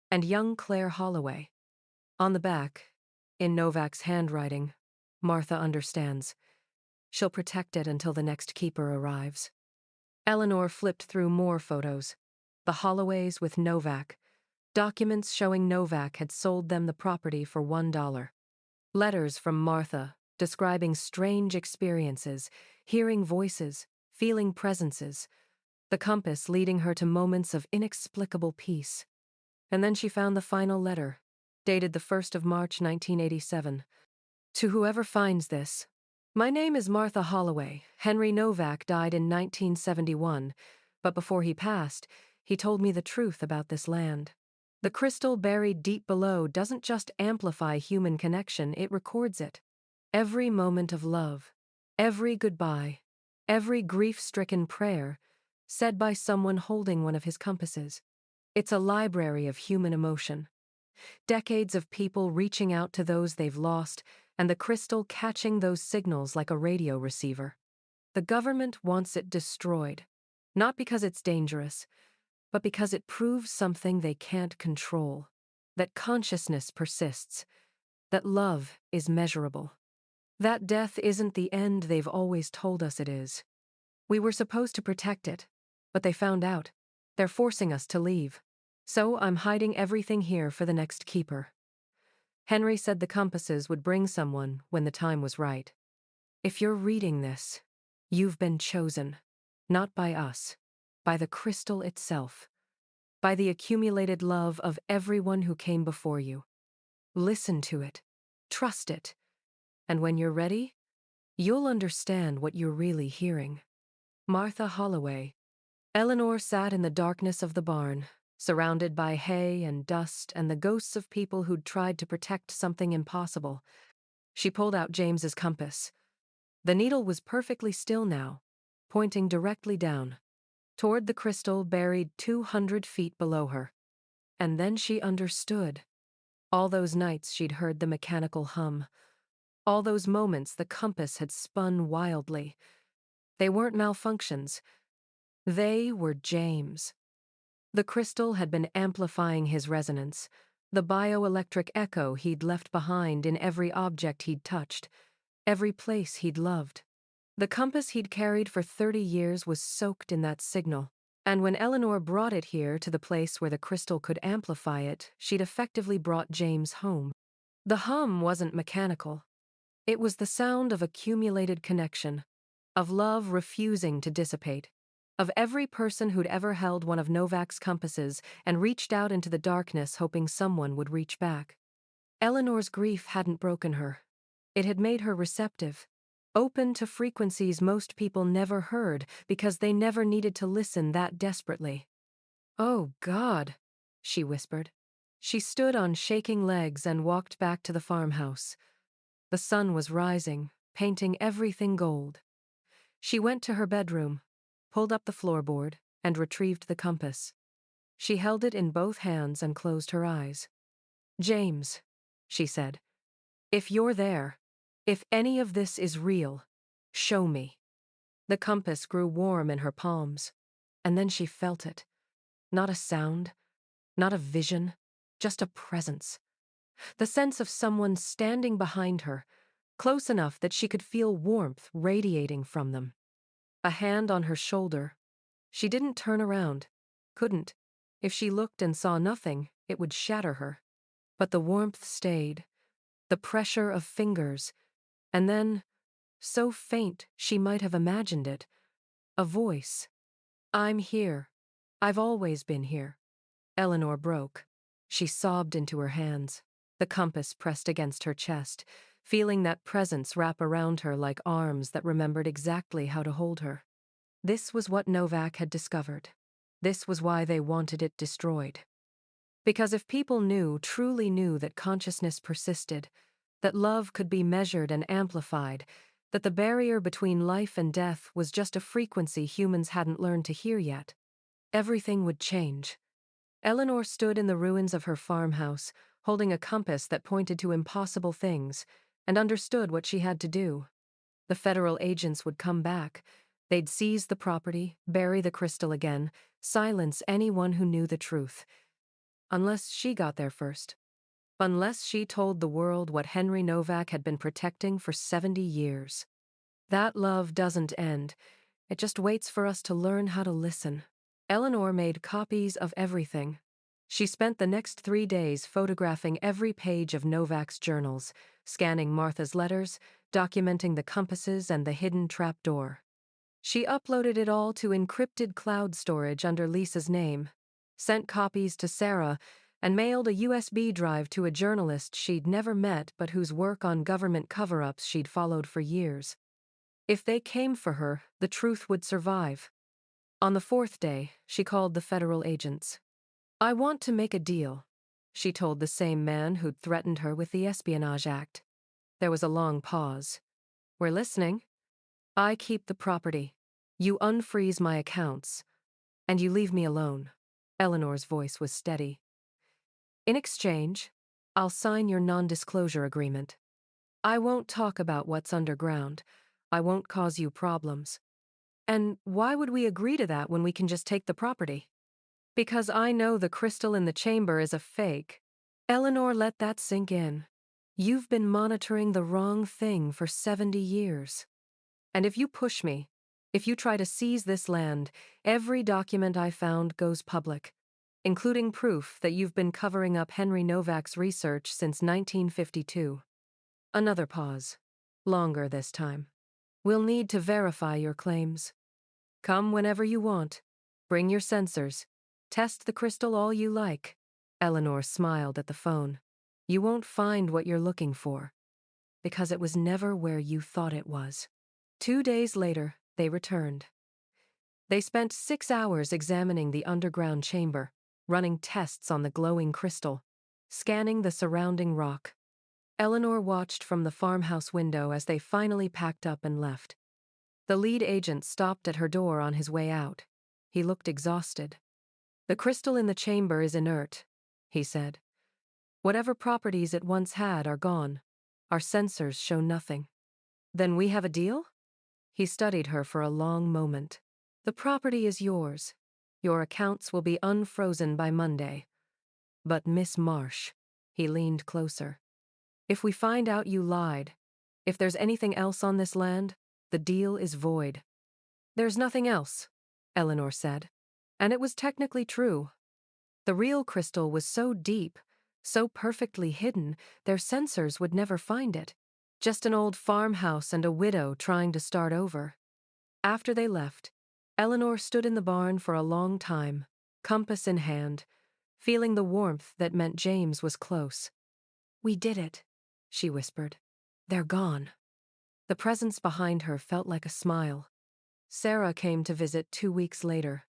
[SPEAKER 1] and young Claire Holloway. On the back, in Novak's handwriting, "Martha understands. She'll protect it until the next keeper arrives." Eleanor flipped through more photos. The Holloways with Novak. Documents showing Novak had sold them the property for $1. Letters from Martha, describing strange experiences, hearing voices, feeling presences. The compass leading her to moments of inexplicable peace. And then she found the final letter, dated the 1st of March 1987. "To whoever finds this, my name is Martha Holloway. Henry Novak died in 1971, but before he passed, he told me the truth about this land. The crystal buried deep below doesn't just amplify human connection, it records it. Every moment of love, every goodbye, every grief-stricken prayer, said by someone holding one of his compasses. It's a library of human emotion. Decades of people reaching out to those they've lost, and the crystal catching those signals like a radio receiver. The government wants it destroyed, not because it's dangerous, but because it proves something they can't control, that consciousness persists, that love is measurable. That death isn't the end they've always told us it is. We were supposed to protect it, but they found out. They're forcing us to leave. So I'm hiding everything here for the next keeper." Henry said the compasses would bring someone when the time was right. If you're reading this, you've been chosen, not by us, by the crystal itself, by the accumulated love of everyone who came before you. Listen to it, trust it, and when you're ready, you'll understand what you're really hearing. Martha Holloway. Eleanor sat in the darkness of the barn, surrounded by hay and dust and the ghosts of people who'd tried to protect something impossible. She pulled out James's compass. The needle was perfectly still now, pointing directly down, toward the crystal buried 200 feet below her. And then she understood. All those nights she'd heard the mechanical hum. All those moments the compass had spun wildly. They weren't malfunctions. They were James. The crystal had been amplifying his resonance, the bioelectric echo he'd left behind in every object he'd touched, every place he'd loved. The compass he'd carried for 30 years was soaked in that signal, and when Eleanor brought it here to the place where the crystal could amplify it, she'd effectively brought James home. The hum wasn't mechanical. It was the sound of accumulated connection, of love refusing to dissipate, of every person who'd ever held one of Novak's compasses and reached out into the darkness hoping someone would reach back. Eleanor's grief hadn't broken her. It had made her receptive, open to frequencies most people never heard because they never needed to listen that desperately. "Oh, God," she whispered. She stood on shaking legs and walked back to the farmhouse. The sun was rising, painting everything gold. She went to her bedroom, pulled up the floorboard, and retrieved the compass. She held it in both hands and closed her eyes. "James," she said, "if you're there, if any of this is real, show me." The compass grew warm in her palms, and then she felt it. Not a sound, not a vision, just a presence. The sense of someone standing behind her, close enough that she could feel warmth radiating from them. A hand on her shoulder. She didn't turn around. Couldn't. If she looked and saw nothing, it would shatter her. But the warmth stayed. The pressure of fingers. And then, so faint she might have imagined it, a voice. "I'm here. I've always been here." Eleanor broke. She sobbed into her hands. The compass pressed against her chest, feeling that presence wrap around her like arms that remembered exactly how to hold her. This was what Novak had discovered. This was why they wanted it destroyed. Because if people knew, truly knew that consciousness persisted, that love could be measured and amplified, that the barrier between life and death was just a frequency humans hadn't learned to hear yet, everything would change. Eleanor stood in the ruins of her farmhouse, holding a compass that pointed to impossible things, and understood what she had to do. The federal agents would come back. They'd seize the property, bury the crystal again, silence anyone who knew the truth. Unless she got there first. Unless she told the world what Henry Novak had been protecting for 70 years. That love doesn't end. It just waits for us to learn how to listen. Eleanor made copies of everything. She spent the next 3 days photographing every page of Novak's journals, scanning Martha's letters, documenting the compasses and the hidden trapdoor. She uploaded it all to encrypted cloud storage under Lisa's name, sent copies to Sarah, and mailed a USB drive to a journalist she'd never met but whose work on government cover-ups she'd followed for years. If they came for her, the truth would survive. On the 4th day, she called the federal agents. "I want to make a deal," she told the same man who'd threatened her with the Espionage Act. There was a long pause. "We're listening. I keep the property. You unfreeze my accounts. And you leave me alone." Eleanor's voice was steady. "In exchange, I'll sign your non-disclosure agreement. I won't talk about what's underground. I won't cause you problems. And why would we agree to that when we can just take the property? Because I know the crystal in the chamber is a fake." Eleanor let that sink in. "You've been monitoring the wrong thing for 70 years. And if you push me, if you try to seize this land, every document I found goes public, including proof that you've been covering up Henry Novak's research since 1952. Another pause. Longer this time. "We'll need to verify your claims. Come whenever you want. Bring your sensors. Test the crystal all you like." Eleanor smiled at the phone. "You won't find what you're looking for. Because it was never where you thought it was." 2 days later, they returned. They spent 6 hours examining the underground chamber, running tests on the glowing crystal, scanning the surrounding rock. Eleanor watched from the farmhouse window as they finally packed up and left. The lead agent stopped at her door on his way out. He looked exhausted. "The crystal in the chamber is inert," he said. Whatever properties it once had are gone. Our sensors show nothing. Then we have a deal? He studied her for a long moment. The property is yours. Your accounts will be unfrozen by Monday. But Miss Marsh, he leaned closer. If we find out you lied, if there's anything else on this land, the deal is void. There's nothing else, Eleanor said. And it was technically true. The real crystal was so deep, so perfectly hidden, their sensors would never find it. Just an old farmhouse and a widow trying to start over. After they left, Eleanor stood in the barn for a long time, compass in hand, feeling the warmth that meant James was close. "We did it," she whispered. "They're gone." The presence behind her felt like a smile. Sarah came to visit 2 weeks later.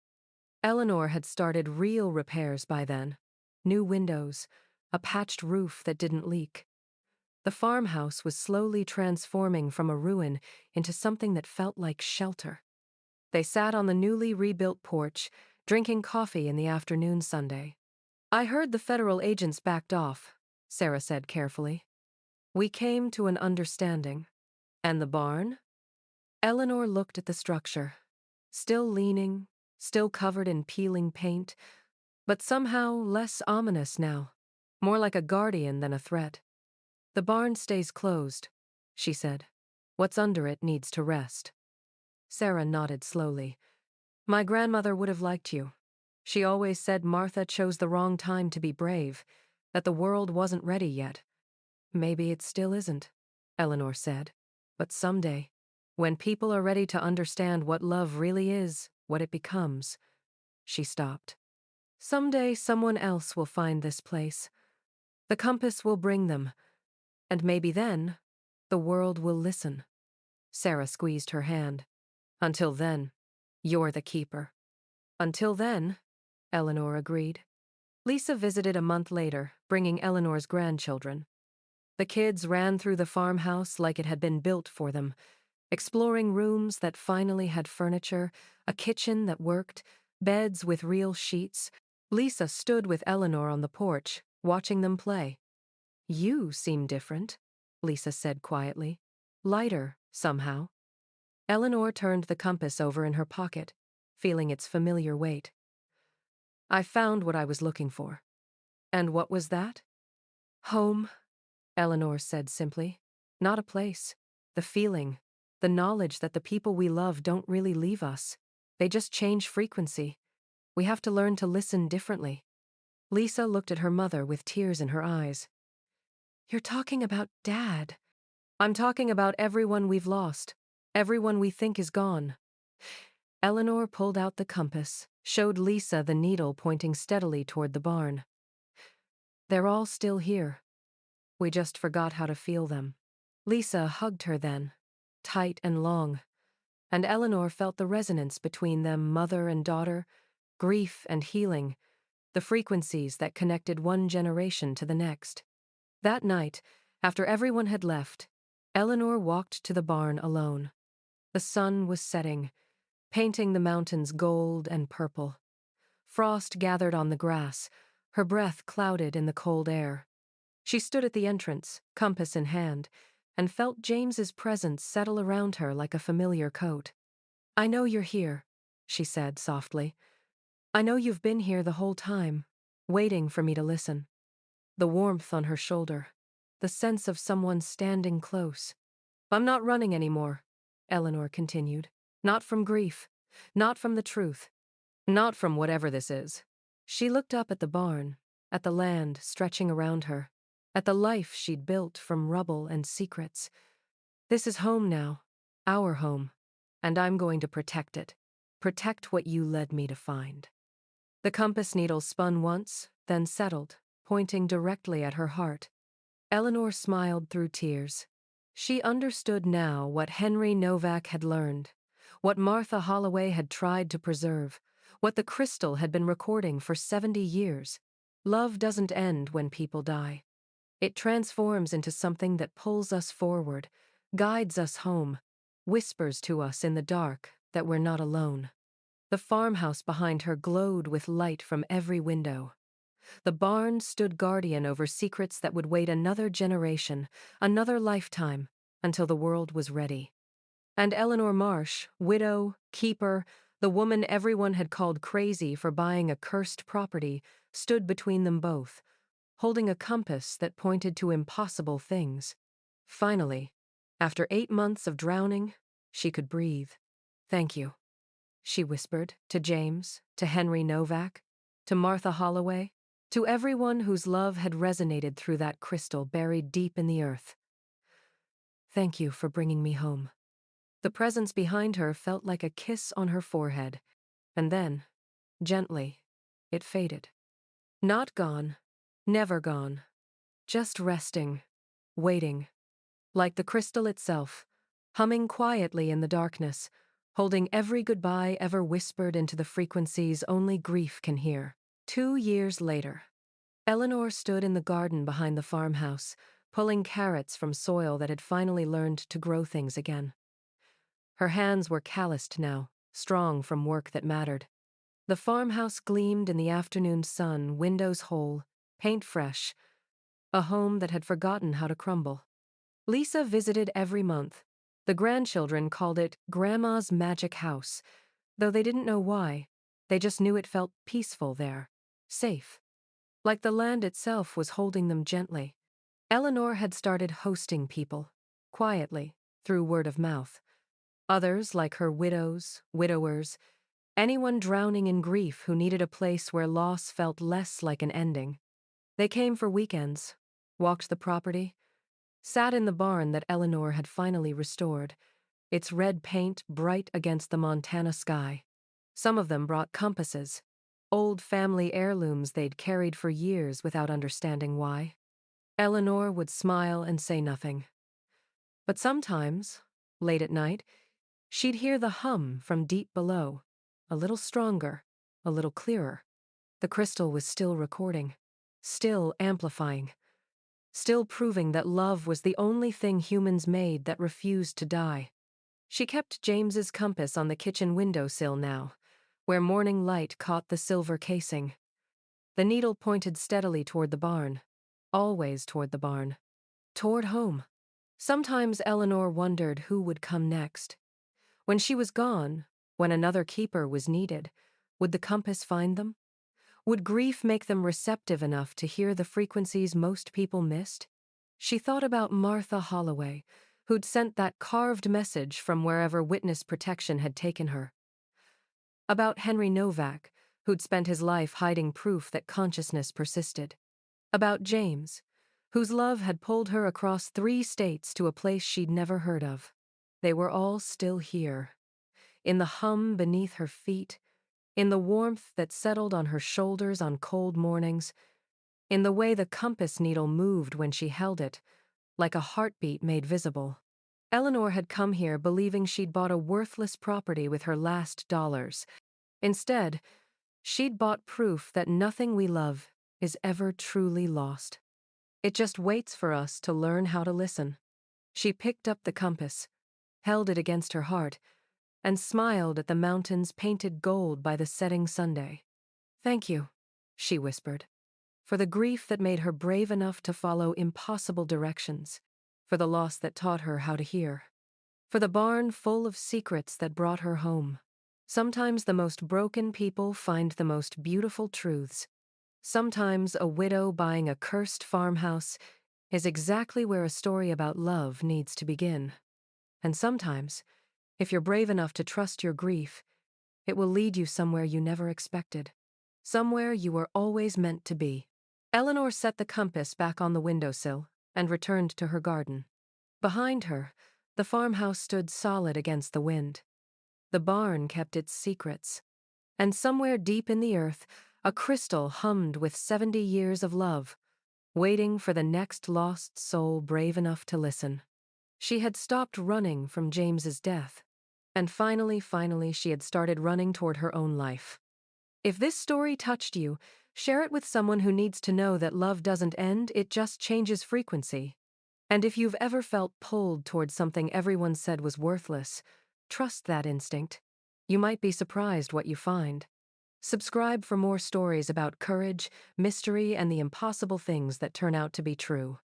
[SPEAKER 1] Eleanor had started real repairs by then. New windows, a patched roof that didn't leak. The farmhouse was slowly transforming from a ruin into something that felt like shelter. They sat on the newly rebuilt porch, drinking coffee in the afternoon Sunday. "I heard the federal agents backed off," Sarah said carefully. "We came to an understanding." "And the barn?" Eleanor looked at the structure. Still leaning, still covered in peeling paint, but somehow less ominous now. More like a guardian than a threat. "The barn stays closed," she said. "What's under it needs to rest." Sarah nodded slowly. "My grandmother would have liked you. She always said Martha chose the wrong time to be brave, that the world wasn't ready yet." "Maybe it still isn't," Eleanor said. "But someday, when people are ready to understand what love really is, what it becomes." She stopped. "Someday someone else will find this place. The compass will bring them. And maybe then, the world will listen." Sarah squeezed her hand. "Until then, you're the keeper." "Until then," Eleanor agreed. Lisa visited a month later, bringing Eleanor's grandchildren. The kids ran through the farmhouse like it had been built for them, exploring rooms that finally had furniture, a kitchen that worked, beds with real sheets. Lisa stood with Eleanor on the porch, watching them play. "You seem different," Lisa said quietly. "Lighter, somehow." Eleanor turned the compass over in her pocket, feeling its familiar weight. "I found what I was looking for." "And what was that?" "Home," Eleanor said simply. "Not a place. The feeling, the knowledge that the people we love don't really leave us. They just change frequency. We have to learn to listen differently." Lisa looked at her mother with tears in her eyes. "You're talking about Dad." "I'm talking about everyone we've lost, everyone we think is gone." Eleanor pulled out the compass, showed Lisa the needle pointing steadily toward the barn. "They're all still here. We just forgot how to feel them." Lisa hugged her then, tight and long, and Eleanor felt the resonance between them, mother and daughter, grief and healing, the frequencies that connected one generation to the next. That night, after everyone had left, Eleanor walked to the barn alone. The sun was setting, painting the mountains gold and purple. Frost gathered on the grass, her breath clouded in the cold air. She stood at the entrance, compass in hand, and felt James's presence settle around her like a familiar coat. "I know you're here," she said softly. "I know you've been here the whole time, waiting for me to listen." The warmth on her shoulder, the sense of someone standing close. "I'm not running anymore," Eleanor continued. "Not from grief, not from the truth, not from whatever this is." She looked up at the barn, at the land stretching around her, at the life she'd built from rubble and secrets. "This is home now, our home, and I'm going to protect it. Protect what you led me to find." The compass needle spun once, then settled, pointing directly at her heart. Eleanor smiled through tears. She understood now what Henry Novak had learned, what Martha Holloway had tried to preserve, what the crystal had been recording for 70 years. Love doesn't end when people die. It transforms into something that pulls us forward, guides us home, whispers to us in the dark that we're not alone. The farmhouse behind her glowed with light from every window. The barn stood guardian over secrets that would wait another generation, another lifetime, until the world was ready. And Eleanor Marsh, widow, keeper, the woman everyone had called crazy for buying a cursed property, stood between them both, holding a compass that pointed to impossible things. Finally, after 8 months of drowning, she could breathe. "Thank you," she whispered, to James, to Henry Novak, to Martha Holloway, to everyone whose love had resonated through that crystal buried deep in the earth. "Thank you for bringing me home." The presence behind her felt like a kiss on her forehead, and then, gently, it faded. Not gone, never gone, just resting, waiting, like the crystal itself, humming quietly in the darkness, holding every goodbye ever whispered into the frequencies only grief can hear. 2 years later, Eleanor stood in the garden behind the farmhouse, pulling carrots from soil that had finally learned to grow things again. Her hands were calloused now, strong from work that mattered. The farmhouse gleamed in the afternoon sun, windows whole, paint fresh, a home that had forgotten how to crumble. Lisa visited every month. The grandchildren called it Grandma's Magic House, though they didn't know why. They just knew it felt peaceful there, safe, like the land itself was holding them gently. Eleanor had started hosting people, quietly, through word of mouth. Others, like her widows, widowers, anyone drowning in grief who needed a place where loss felt less like an ending. They came for weekends, walked the property, sat in the barn that Eleanor had finally restored, its red paint bright against the Montana sky. Some of them brought compasses, old family heirlooms they'd carried for years without understanding why. Eleanor would smile and say nothing. But sometimes, late at night, she'd hear the hum from deep below, a little stronger, a little clearer. The crystal was still recording, still amplifying, still proving that love was the only thing humans made that refused to die. She kept James's compass on the kitchen windowsill now, where morning light caught the silver casing. The needle pointed steadily toward the barn, always toward the barn, toward home. Sometimes Eleanor wondered who would come next. When she was gone, when another keeper was needed, would the compass find them? Would grief make them receptive enough to hear the frequencies most people missed? She thought about Martha Holloway, who'd sent that carved message from wherever witness protection had taken her. About Henry Novak, who'd spent his life hiding proof that consciousness persisted. About James, whose love had pulled her across 3 states to a place she'd never heard of. They were all still here, in the hum beneath her feet, in the warmth that settled on her shoulders on cold mornings, in the way the compass needle moved when she held it, like a heartbeat made visible. Eleanor had come here believing she'd bought a worthless property with her last dollars. Instead, she'd bought proof that nothing we love is ever truly lost. It just waits for us to learn how to listen. She picked up the compass, held it against her heart, and smiled at the mountains painted gold by the setting Sunday. "Thank you," she whispered, for the grief that made her brave enough to follow impossible directions, for the loss that taught her how to hear, for the barn full of secrets that brought her home. Sometimes the most broken people find the most beautiful truths. Sometimes a widow buying a cursed farmhouse is exactly where a story about love needs to begin. And sometimes, if you're brave enough to trust your grief, it will lead you somewhere you never expected, somewhere you were always meant to be. Eleanor set the compass back on the windowsill and returned to her garden. Behind her, the farmhouse stood solid against the wind. The barn kept its secrets. And somewhere deep in the earth, a crystal hummed with 70 years of love, waiting for the next lost soul brave enough to listen. She had stopped running from James's death. And finally, she had started running toward her own life. If this story touched you, share it with someone who needs to know that love doesn't end, it just changes frequency. And if you've ever felt pulled toward something everyone said was worthless, trust that instinct. You might be surprised what you find. Subscribe for more stories about courage, mystery, and the impossible things that turn out to be true.